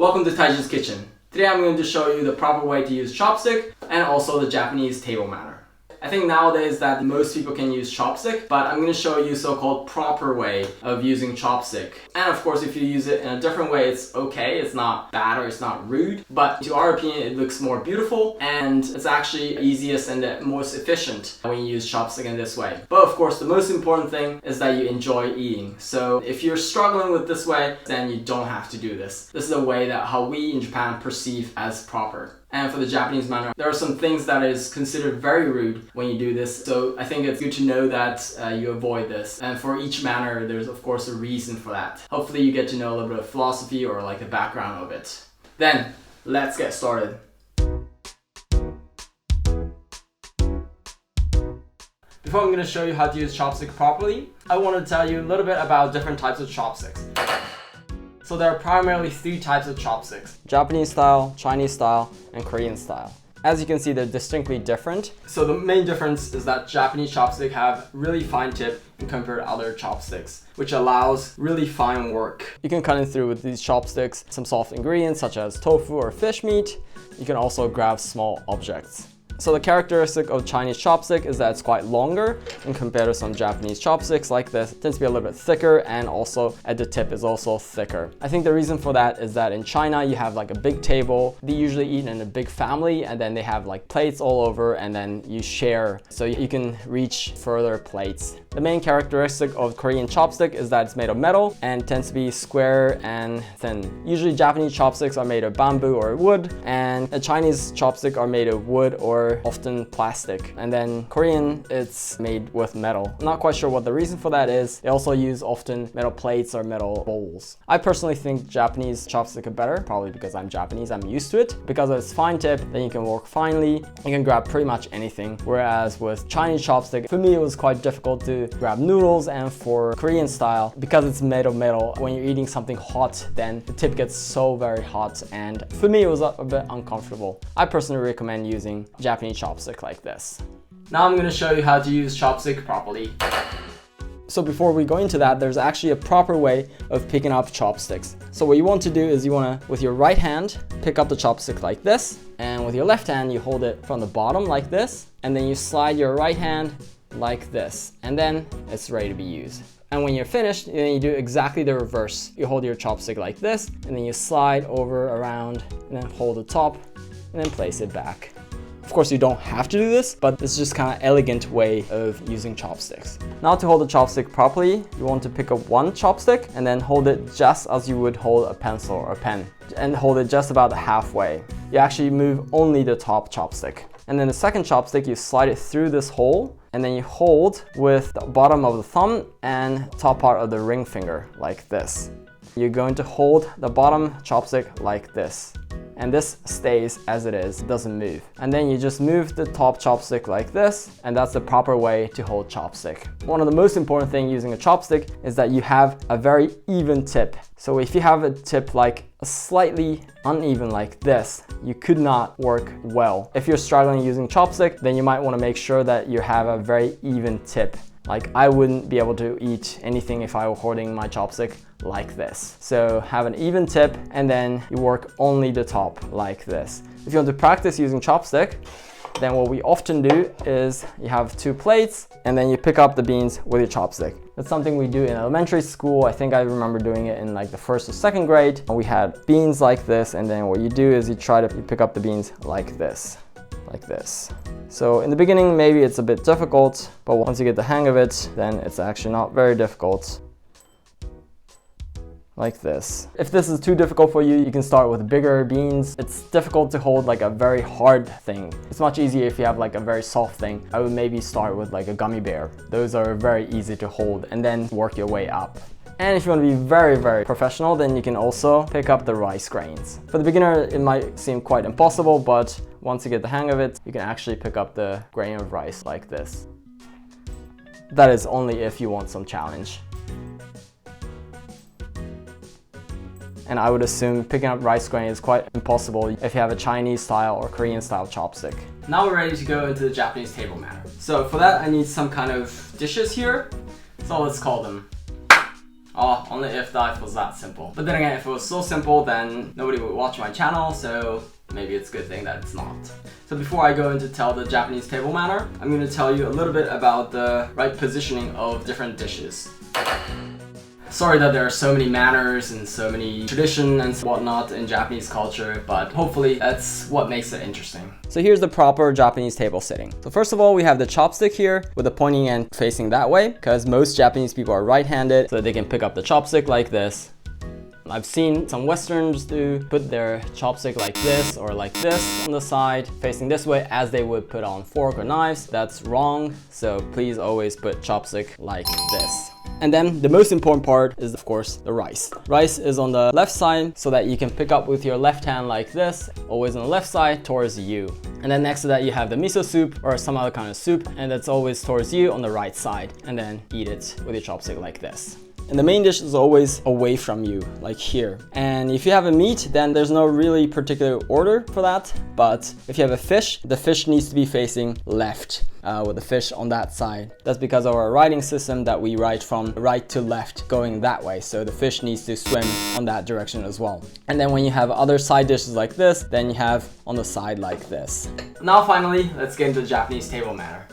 Welcome to Taijin's Kitchen. Today I'm going to show you the proper way to use chopstick and also the Japanese table manner. I think nowadays that most people can use chopstick, but I'm going to show you so-called proper way of using chopstick. And of course, if you use it in a different way, it's okay. It's not bad or it's not rude, but to our opinion, it looks more beautiful and it's actually easiest and the most efficient when you use chopstick in this way. But of course, the most important thing is that you enjoy eating. So if you're struggling with this way, then you don't have to do this. This is a way that how we in Japan perceive as proper. And for the Japanese manner, there are some things that is considered very rude when you do this. So I think it's good to know that you avoid this. And for each manner, there's of course a reason for that. Hopefully you get to know a little bit of philosophy or like the background of it. Then, let's get started. Before I'm going to show you how to use chopstick properly, I want to tell you a little bit about different types of chopsticks. So there are primarily three types of chopsticks: Japanese style, Chinese style, and Korean style. As you can see, they're distinctly different. So the main difference is that Japanese chopsticks have really fine tip compared to other chopsticks, which allows really fine work. You can cut in through with these chopsticks some soft ingredients such as tofu or fish meat. You can also grab small objects. So the characteristic of Chinese chopstick is that it's quite longer and compared to some Japanese chopsticks like this. It tends to be a little bit thicker and also at the tip is also thicker. I think the reason for that is that in China you have like a big table. They usually eat in a big family and then they have like plates all over and then you share so you can reach further plates. The main characteristic of Korean chopstick is that it's made of metal and tends to be square and thin. Usually Japanese chopsticks are made of bamboo or wood, and the Chinese chopstick are made of wood or often plastic. And then Korean, it's made with metal. I'm not quite sure what the reason for that is. They also use often metal plates or metal bowls. I personally think Japanese chopstick are better, probably because I'm Japanese, I'm used to it. Because of its fine tip, then you can work finely. You can grab pretty much anything. Whereas with Chinese chopstick, for me it was quite difficult to grab noodles, and for Korean style, because it's made of metal, when you're eating something hot, then the tip gets so very hot, and for me it was a bit uncomfortable. I personally recommend using Japanese chopstick like this. Now I'm going to show you how to use chopstick properly. So before we go into that, there's actually a proper way of picking up chopsticks. So what you want to do is you want to, with your right hand, pick up the chopstick like this, and with your left hand you hold it from the bottom like this, and then you slide your right hand like this, and then it's ready to be used. And when you're finished, then you do exactly the reverse. You hold your chopstick like this, and then you slide over around, and then hold the top, and then place it back. Of course, you don't have to do this, but this is just kind of elegant way of using chopsticks. Now to hold the chopstick properly, you want to pick up one chopstick and then hold it just as you would hold a pencil or a pen, and hold it just about halfway. You actually move only the top chopstick. And then the second chopstick, you slide it through this hole, and then you hold with the bottom of the thumb and top part of the ring finger like this. You're going to hold the bottom chopstick like this. And this stays as it is, it doesn't move. And then you just move the top chopstick like this, and that's the proper way to hold chopstick. One of the most important things using a chopstick is that you have a very even tip. So if you have a tip like slightly uneven like this, you could not work well. If you're struggling using chopstick, then you might want to make sure that you have a very even tip. Like I wouldn't be able to eat anything if I were holding my chopstick like this. So have an even tip, and then you work only the top like this. If you want to practice using chopstick, then what we often do is you have two plates and then you pick up the beans with your chopstick. That's something we do in elementary school. I think I remember doing it in like the first or second grade. We had beans like this, and then what you do is you pick up the beans like this. Like this. So in the beginning maybe it's a bit difficult, but once you get the hang of it, then it's actually not very difficult. Like this. If this is too difficult for you, you can start with bigger beans. It's difficult to hold like a very hard thing. It's much easier if you have like a very soft thing. I would maybe start with like a gummy bear. Those are very easy to hold, and then work your way up. And if you want to be very, very professional, then you can also pick up the rice grains. For the beginner, it might seem quite impossible, but once you get the hang of it, you can actually pick up the grain of rice like this. That is only if you want some challenge. And I would assume picking up rice grain is quite impossible if you have a Chinese style or Korean style chopstick. Now we're ready to go into the Japanese table manner. So for that, I need some kind of dishes here. So let's call them. Oh, only if life was that simple. But then again, if it was so simple, then nobody would watch my channel, so maybe it's a good thing that it's not. So before I go into tell the Japanese table manner, I'm going to tell you a little bit about the right positioning of different dishes. Sorry that there are so many manners and so many tradition and whatnot in Japanese culture, but hopefully that's what makes it interesting. So here's the proper Japanese table sitting. So first of all, we have the chopstick here with the pointing end facing that way, because most Japanese people are right-handed, so they can pick up the chopstick like this. I've seen some Westerns put their chopstick like this or like this on the side, facing this way as they would put on fork or knives. That's wrong, so please always put chopstick like this. And then the most important part is, of course, the rice. Rice is on the left side so that you can pick up with your left hand like this, always on the left side towards you. And then next to that you have the miso soup or some other kind of soup, and that's always towards you on the right side. And then eat it with your chopstick like this. And the main dish is always away from you, like here. And if you have a meat, then there's no really particular order for that. But if you have a fish, the fish needs to be facing left, with the fish on that side. That's because of our writing system that we write from right to left, going that way. So the fish needs to swim on that direction as well. And then when you have other side dishes like this, then you have on the side like this. Now finally, let's get into the Japanese table manner.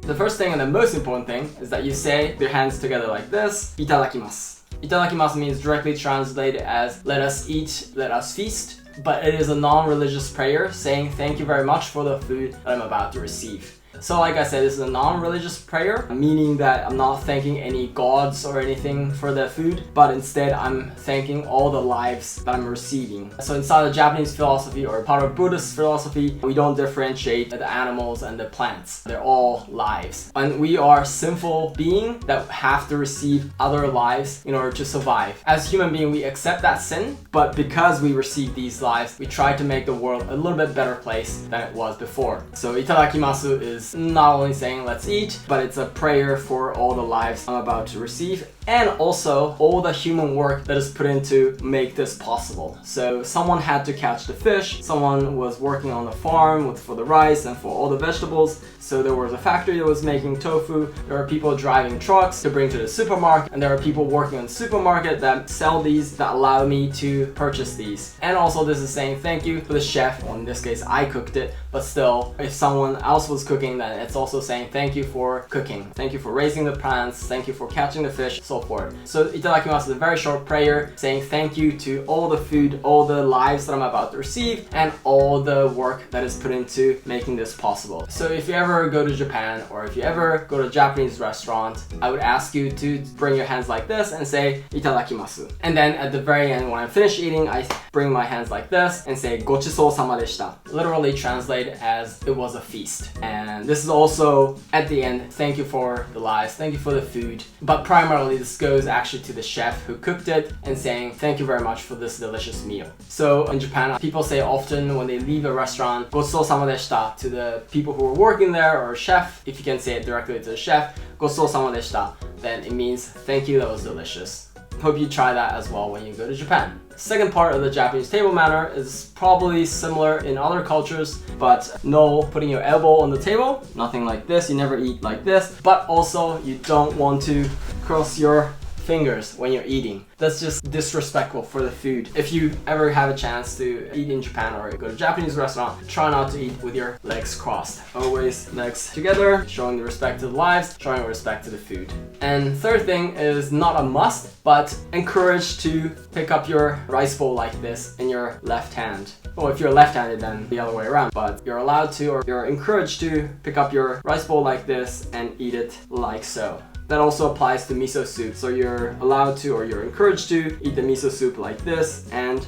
The first thing and the most important thing is that you say your hands together like this, itadakimasu. Itadakimasu means directly translated as let us eat, let us feast, but it is a non-religious prayer saying thank you very much for the food that I'm about to receive. So like I said, this is a non-religious prayer, meaning that I'm not thanking any gods or anything for the food, but instead I'm thanking all the lives that I'm receiving. So inside the Japanese philosophy or part of Buddhist philosophy, we don't differentiate the animals and the plants. They're all lives. And we are sinful beings that have to receive other lives in order to survive. As human beings, we accept that sin, but because we receive these lives, we try to make the world a little bit better place than it was before. So itadakimasu is not only saying let's eat, but it's a prayer for all the lives I'm about to receive, and also all the human work that is put into make this possible. So someone had to catch the fish, someone was working on the farm for the rice and for all the vegetables, so there was a factory that was making tofu, there are people driving trucks to bring to the supermarket, and there are people working in the supermarket that sell these, that allow me to purchase these. And also this is saying thank you to the chef, well in this case I cooked it, but still if someone else was cooking, then it's also saying thank you for cooking, thank you for raising the plants, thank you for catching the fish, so forth. So itadakimasu is a very short prayer saying thank you to all the food, all the lives that I'm about to receive, and all the work that is put into making this possible. So if you ever go to Japan, or if you ever go to a Japanese restaurant, I would ask you to bring your hands like this and say itadakimasu. And then at the very end, when I'm finished eating, I bring my hands like this and say gochisou sama deshita. Literally translated as it was a feast. And this is also at the end, thank you for the lives, thank you for the food, but primarily this goes actually to the chef who cooked it and saying thank you very much for this delicious meal. So in Japan, people say often when they leave a restaurant, gochisou sama deshita to the people who were working there, or chef. If you can say it directly to the chef, gochisou sama deshita, then it means thank you, that was delicious. Hope you try that as well when you go to Japan. Second part of the Japanese table manner is probably similar in other cultures, but no putting your elbow on the table, nothing like this, you never eat like this, but also you don't want to cross your fingers when you're eating. That's just disrespectful for the food. If you ever have a chance to eat in Japan or go to a Japanese restaurant, try not to eat with your legs crossed. Always legs together, showing the respect to the lives, showing respect to the food. And third thing is not a must, but encouraged to pick up your rice bowl like this in your left hand. Well, if you're left-handed, then the other way around, but you're allowed to, or you're encouraged to pick up your rice bowl like this and eat it like so. That also applies to miso soup. So you're allowed to, or you're encouraged to, eat the miso soup like this and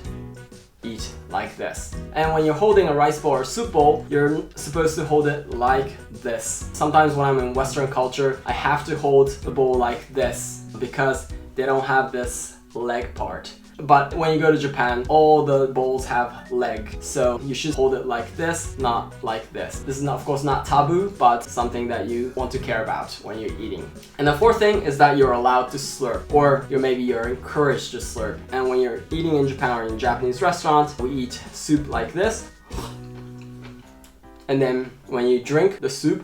eat like this. And when you're holding a rice bowl or soup bowl, you're supposed to hold it like this. Sometimes when I'm in Western culture, I have to hold the bowl like this because they don't have this leg part. But when you go to Japan, all the bowls have leg, so you should hold it like this, not like this. This is not, of course, not taboo, but something that you want to care about when you're eating. And the fourth thing is that you're allowed to slurp, or maybe you're encouraged to slurp. And when you're eating in Japan or in a Japanese restaurant, we eat soup like this. And then when you drink the soup,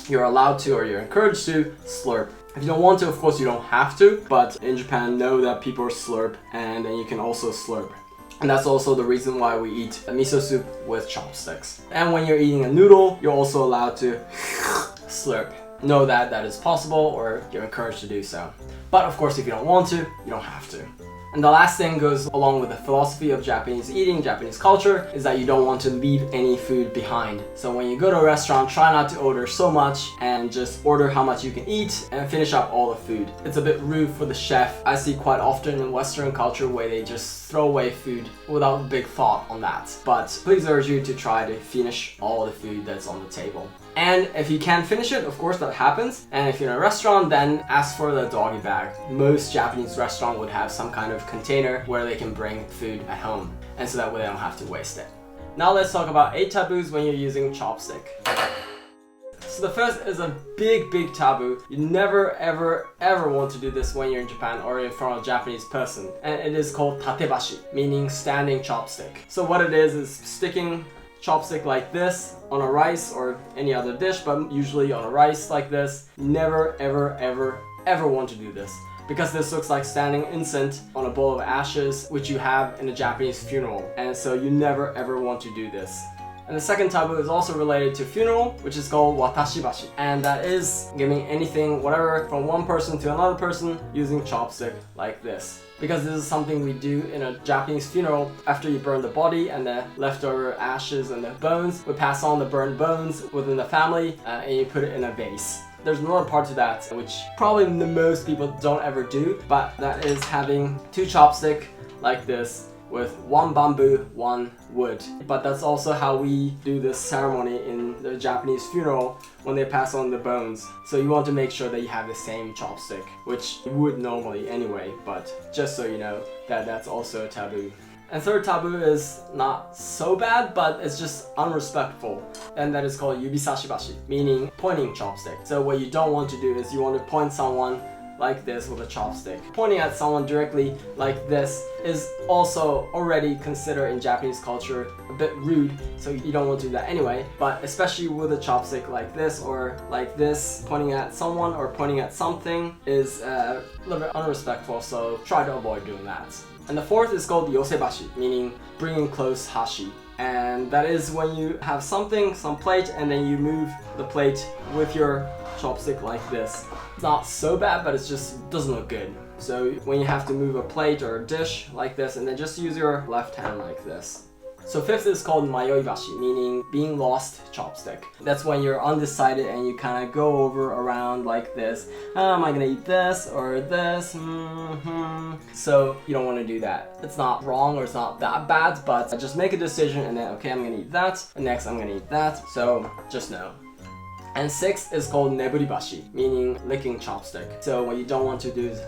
you're allowed to, or you're encouraged to, slurp. If you don't want to, of course you don't have to, but in Japan, know that people slurp, and then you can also slurp. And that's also the reason why we eat miso soup with chopsticks. And when you're eating a noodle, you're also allowed to slurp. Know that that is possible, or you're encouraged to do so. But of course, if you don't want to, you don't have to. And the last thing goes along with the philosophy of Japanese eating, Japanese culture, is that you don't want to leave any food behind. So when you go to a restaurant, try not to order so much and just order how much you can eat and finish up all the food. It's a bit rude for the chef. I see quite often in Western culture where they just throw away food without big thought on that. But please urge you to try to finish all the food that's on the table. And if you can't finish it, of course that happens. And if you're in a restaurant, then ask for the doggy bag. Most Japanese restaurants would have some kind of container where they can bring food at home. And so that way they don't have to waste it. Now let's talk about 8 taboos when you're using chopstick. So the first is a big taboo. You never ever want to do this when you're in Japan or in front of a Japanese person. And it is called tatebashi, meaning standing chopstick. So what it is sticking chopstick like this on a rice or any other dish, but usually on a rice like this. Never ever want to do this, because this looks like standing incense on a bowl of ashes, which you have in a Japanese funeral, and so you never ever want to do this. And the second taboo is also related to funeral, which is called watashibashi, and that is giving anything, whatever, from one person to another person using chopstick like this. Because this is something we do in a Japanese funeral. After you burn the body and the leftover ashes and the bones, we pass on the burned bones within the family and you put it in a vase. There's another part to that, which probably the most people don't ever do, but that is having 2 chopsticks like this, with 1 bamboo, 1 wood. But that's also how we do this ceremony in the Japanese funeral when they pass on the bones. So you want to make sure that you have the same chopstick, which you would normally anyway, but just so you know that that's also a taboo. And third taboo is not so bad, but it's just unrespectful, and that is called yubisashibashi, meaning pointing chopstick. So what you don't want to do is you want to point someone like this with a chopstick. Pointing at someone directly like this is also already considered in Japanese culture a bit rude, so you don't want to do that anyway. But especially with a chopstick like this or like this, pointing at someone or pointing at something is a little bit unrespectful, so try to avoid doing that. And the fourth is called yosebashi, meaning bringing close hashi. And that is when you have something, some plate, and then you move the plate with your chopstick like this. It's not so bad, but it just doesn't look good. So when you have to move a plate or a dish like this, and then just use your left hand like this. So fifth is called mayoibashi, meaning being lost chopstick. That's when you're undecided and you kind of go over around like this. Am I gonna eat this or this? So you don't want to do that. It's not wrong or it's not that bad, but just make a decision and then, okay, I'm gonna eat that, and next I'm gonna eat that. So just know. And sixth is called neburibashi, meaning licking chopstick. So what you don't want to do is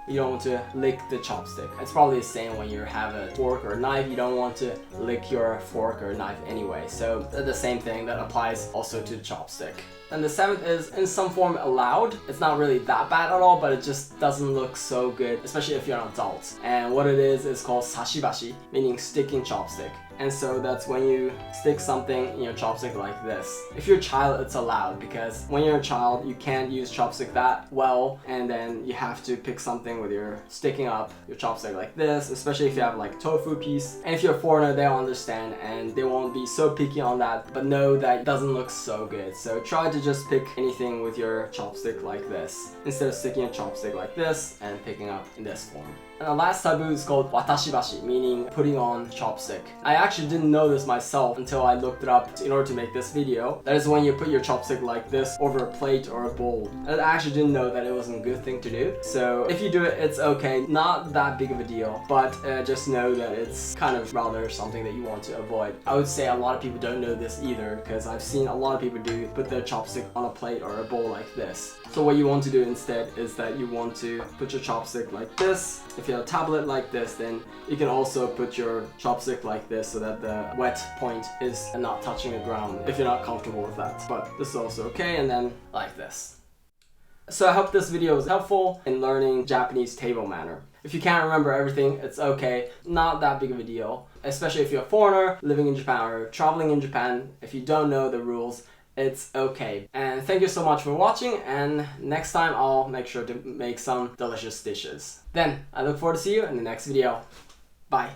you don't want to lick the chopstick. It's probably the same when you have a fork or a knife. You don't want to lick your fork or knife anyway. So the same thing that applies also to the chopstick. And the seventh is in some form allowed. It's not really that bad at all, but it just doesn't look so good, especially if you're an adult. And what it is called sashibashi, meaning sticking chopstick. And so that's when you stick something in your chopstick like this. If you're a child, it's allowed, because when you're a child, you can't use chopstick that well, and then you have to pick something with your sticking up your chopstick like this, especially if you have like tofu piece. And if you're a foreigner, they'll understand and they won't be so picky on that, but know that it doesn't look so good. So try to just pick anything with your chopstick like this, instead of sticking a chopstick like this and picking up in this form. And the last taboo is called watashibashi, meaning putting on chopstick. I actually didn't know this myself until I looked it up in order to make this video. That is when you put your chopstick like this over a plate or a bowl. I actually didn't know that it wasn't a good thing to do. So if you do it, it's okay. Not that big of a deal, but just know that it's kind of rather something that you want to avoid. I would say a lot of people don't know this either, because I've seen a lot of people put their chopstick on a plate or a bowl like this. So what you want to do instead is that you want to put your chopstick like this. If you have a tablet like this, then you can also put your chopstick like this so that the wet point is not touching the ground if you're not comfortable with that. But this is also okay, and then like this. So I hope this video was helpful in learning Japanese table manner. If you can't remember everything, it's okay. Not that big of a deal. Especially if you're a foreigner living in Japan or traveling in Japan. If you don't know the rules, It's okay. And thank you so much for watching, and next time I'll make sure to make some delicious dishes. Then I look forward to see you in the next video. Bye.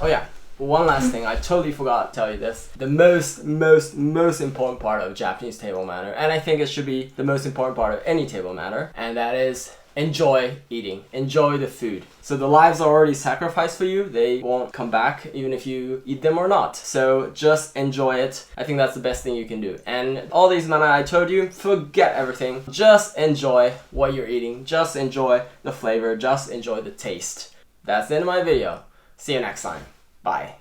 Oh yeah, one last thing, I totally forgot to tell you this. The most important part of Japanese table manner, and I think it should be the most important part of any table manner, and that is enjoy eating. Enjoy the food. So the lives are already sacrificed for you. They won't come back even if you eat them or not. So just enjoy it. I think that's the best thing you can do. And all these mana I told you, forget everything. Just enjoy what you're eating. Just enjoy the flavor. Just enjoy the taste. That's the end of my video. See you next time. Bye.